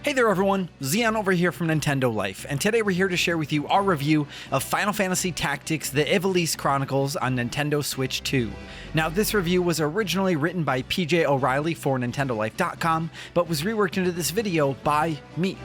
Hey there everyone, Xeon over here from Nintendo Life, and today we're here to share with you our review of Final Fantasy Tactics: The Ivalice Chronicles on Nintendo Switch 2. Now this review was originally written by PJ O'Reilly for NintendoLife.com, but was reworked into this video by me.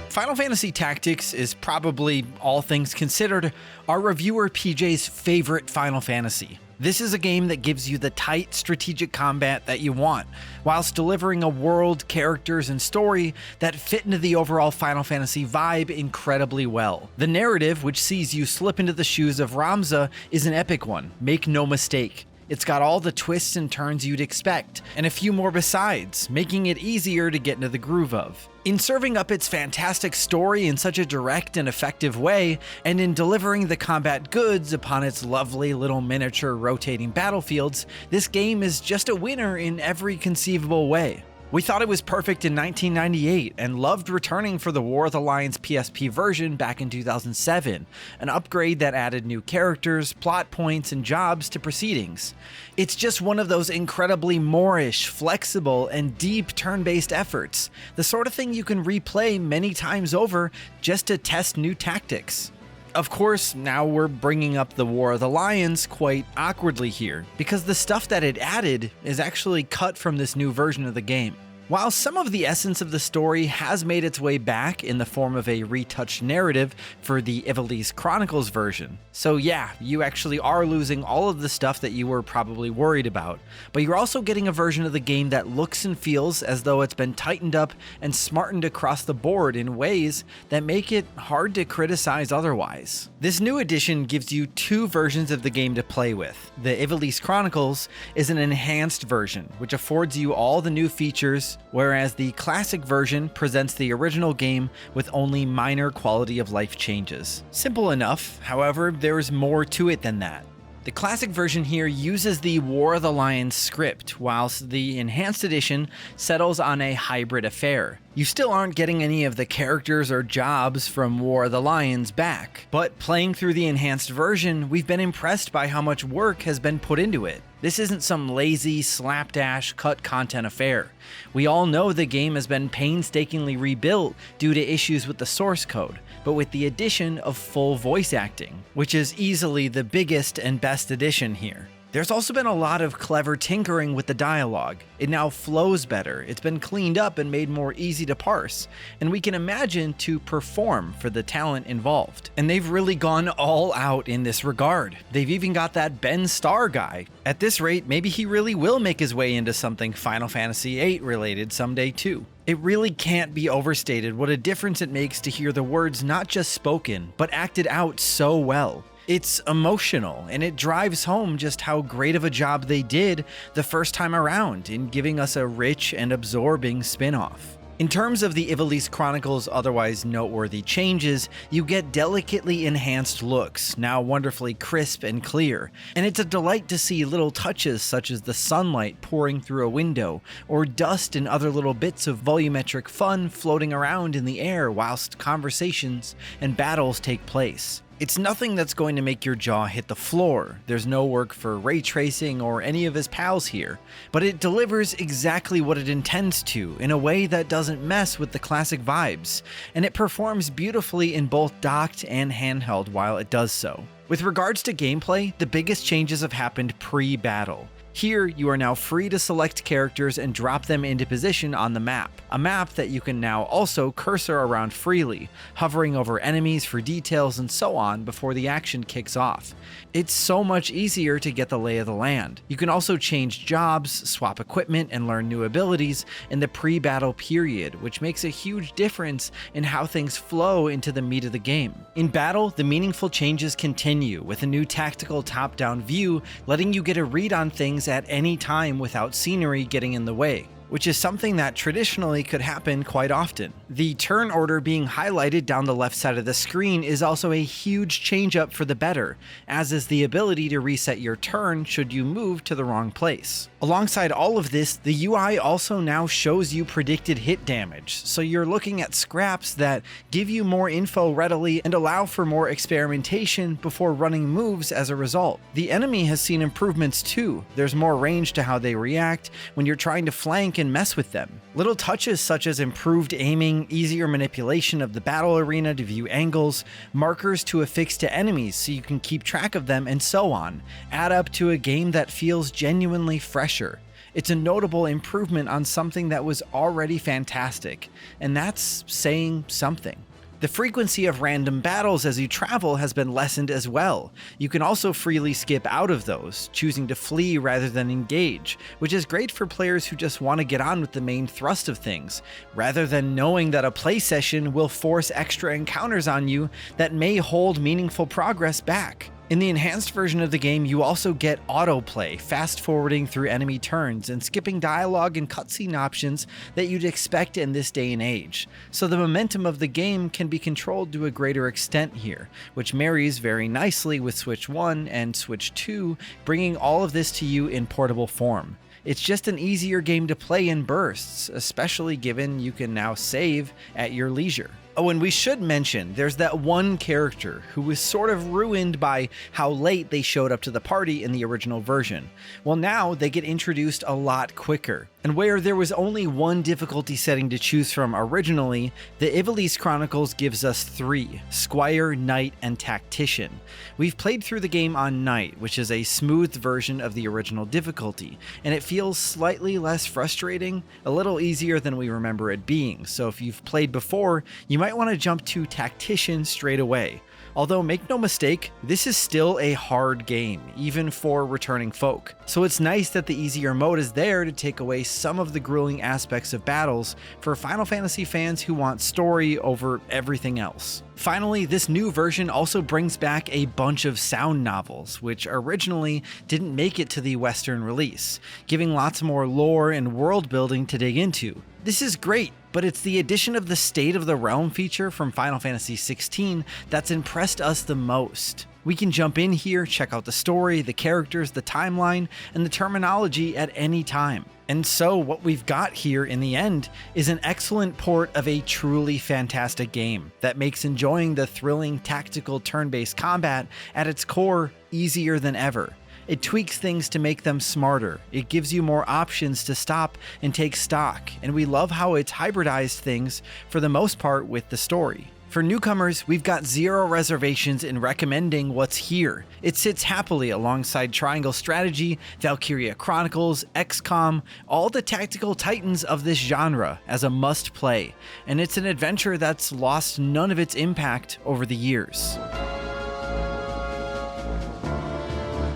Final Fantasy Tactics is probably, all things considered, our reviewer PJ's favorite Final Fantasy. This is a game that gives you the tight, strategic combat that you want, whilst delivering a world, characters, and story that fit into the overall Final Fantasy vibe incredibly well. The narrative, which sees you slip into the shoes of Ramza, is an epic one, make no mistake. It's got all the twists and turns you'd expect, and a few more besides, making it easier to get into the groove of. In serving up its fantastic story in such a direct and effective way, and in delivering the combat goods upon its lovely little miniature rotating battlefields, this game is just a winner in every conceivable way. We thought it was perfect in 1998 and loved returning for the War of the Lions PSP version back in 2007, an upgrade that added new characters, plot points, and jobs to proceedings. It's just one of those incredibly Moorish, flexible, and deep turn-based efforts, the sort of thing you can replay many times over just to test new tactics. Of course, now we're bringing up the War of the Lions quite awkwardly here, because the stuff that it added is actually cut from this new version of the game. While some of the essence of the story has made its way back in the form of a retouched narrative for the Ivalice Chronicles version. So yeah, you actually are losing all of the stuff that you were probably worried about, but you're also getting a version of the game that looks and feels as though it's been tightened up and smartened across the board in ways that make it hard to criticize otherwise. This new edition gives you two versions of the game to play with. The Ivalice Chronicles is an enhanced version, which affords you all the new features, whereas the classic version presents the original game with only minor quality of life changes. Simple enough, however, there's more to it than that. The classic version here uses the War of the Lions script, whilst the enhanced edition settles on a hybrid affair. You still aren't getting any of the characters or jobs from War of the Lions back, but playing through the enhanced version, we've been impressed by how much work has been put into it. This isn't some lazy, slapdash, cut content affair. We all know the game has been painstakingly rebuilt due to issues with the source code, but with the addition of full voice acting, which is easily the biggest and best addition here. There's also been a lot of clever tinkering with the dialogue. It now flows better, it's been cleaned up and made more easy to parse, and we can imagine to perform for the talent involved. And they've really gone all out in this regard. They've even got that Ben Starr guy. At this rate, maybe he really will make his way into something Final Fantasy VIII related someday too. It really can't be overstated what a difference it makes to hear the words not just spoken, but acted out so well. It's emotional, and it drives home just how great of a job they did the first time around in giving us a rich and absorbing spin-off. In terms of the Ivalice Chronicles' otherwise noteworthy changes, you get delicately enhanced looks, now wonderfully crisp and clear, and it's a delight to see little touches such as the sunlight pouring through a window, or dust and other little bits of volumetric fun floating around in the air whilst conversations and battles take place. It's nothing that's going to make your jaw hit the floor. There's no work for ray tracing or any of his pals here, but it delivers exactly what it intends to in a way that doesn't mess with the classic vibes, and it performs beautifully in both docked and handheld while it does so. With regards to gameplay, the biggest changes have happened pre-battle. Here, you are now free to select characters and drop them into position on the map, a map that you can now also cursor around freely, hovering over enemies for details and so on before the action kicks off. It's so much easier to get the lay of the land. You can also change jobs, swap equipment, and learn new abilities in the pre-battle period, which makes a huge difference in how things flow into the meat of the game. In battle, the meaningful changes continue, with a new tactical top-down view letting you get a read on things at any time without scenery getting in the way. which is something that traditionally could happen quite often. The turn order being highlighted down the left side of the screen is also a huge change up for the better, as is the ability to reset your turn should you move to the wrong place. Alongside all of this, the UI also now shows you predicted hit damage, so you're looking at scraps that give you more info readily and allow for more experimentation before running moves as a result. The enemy has seen improvements too. There's more range to how they react when you're trying to flank and mess with them. Little touches such as improved aiming, easier manipulation of the battle arena to view angles, markers to affix to enemies so you can keep track of them, and so on, add up to a game that feels genuinely fresher. It's a notable improvement on something that was already fantastic, and that's saying something. The frequency of random battles as you travel has been lessened as well. You can also freely skip out of those, choosing to flee rather than engage, which is great for players who just want to get on with the main thrust of things, rather than knowing that a play session will force extra encounters on you that may hold meaningful progress back. In the enhanced version of the game, you also get autoplay, fast forwarding through enemy turns, and skipping dialogue and cutscene options that you'd expect in this day and age. So the momentum of the game can be controlled to a greater extent here, which marries very nicely with Switch 1 and Switch 2, bringing all of this to you in portable form. It's just an easier game to play in bursts, especially given you can now save at your leisure. Oh, and we should mention, there's that one character who was sort of ruined by how late they showed up to the party in the original version. Well, now they get introduced a lot quicker. And where there was only one difficulty setting to choose from originally, the Ivalice Chronicles gives us 3, Squire, Knight, and Tactician. We've played through the game on Knight, which is a smoothed version of the original difficulty, and it feels slightly less frustrating, a little easier than we remember it being, so if you've played before, you might want to jump to Tactician straight away. Although make no mistake, this is still a hard game, even for returning folk. So it's nice that the easier mode is there to take away some of the grueling aspects of battles for Final Fantasy fans who want story over everything else. Finally, this new version also brings back a bunch of sound novels, which originally didn't make it to the Western release, giving lots more lore and world building to dig into. This is great, but it's the addition of the State of the Realm feature from Final Fantasy XVI that's impressed us the most. We can jump in here, check out the story, the characters, the timeline, and the terminology at any time. And so what we've got here in the end is an excellent port of a truly fantastic game that makes enjoying the thrilling tactical turn-based combat at its core easier than ever. It tweaks things to make them smarter, it gives you more options to stop and take stock, and we love how it's hybridized things for the most part with the story. For newcomers, we've got zero reservations in recommending what's here. It sits happily alongside Triangle Strategy, Valkyria Chronicles, XCOM, all the tactical titans of this genre as a must-play, and it's an adventure that's lost none of its impact over the years.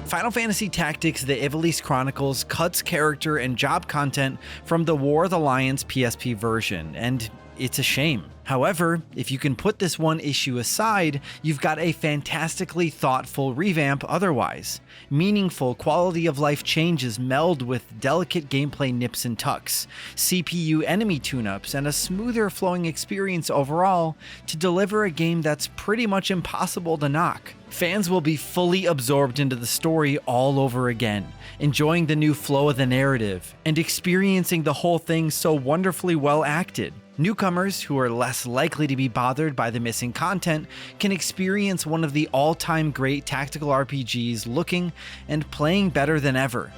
Final Fantasy Tactics: The Ivalice Chronicles cuts character and job content from the War of the Lions PSP version, and it's a shame. However, if you can put this one issue aside, you've got a fantastically thoughtful revamp otherwise. Meaningful quality of life changes meld with delicate gameplay nips and tucks, CPU enemy tune-ups, and a smoother flowing experience overall to deliver a game that's pretty much impossible to knock. Fans will be fully absorbed into the story all over again, enjoying the new flow of the narrative, and experiencing the whole thing so wonderfully well acted. Newcomers who are less likely to be bothered by the missing content can experience one of the all-time great tactical RPGs looking and playing better than ever.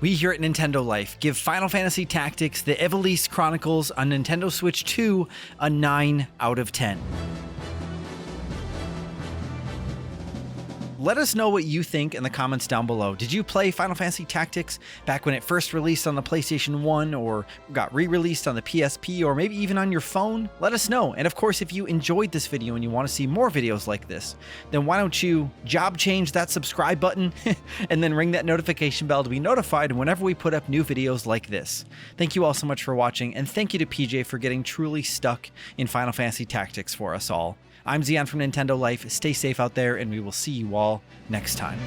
We here at Nintendo Life give Final Fantasy Tactics: The Ivalice Chronicles on Nintendo Switch 2 a 9 out of 10. Let us know what you think in the comments down below. Did you play Final Fantasy Tactics back when it first released on the PlayStation 1 or got re-released on the PSP or maybe even on your phone? Let us know. And of course, if you enjoyed this video and you want to see more videos like this, then why don't you job change that subscribe button and then ring that notification bell to be notified whenever we put up new videos like this. Thank you all so much for watching, and thank you to PJ for getting truly stuck in Final Fantasy Tactics for us all. I'm Zion from Nintendo Life. Stay safe out there, and we will see you all next time.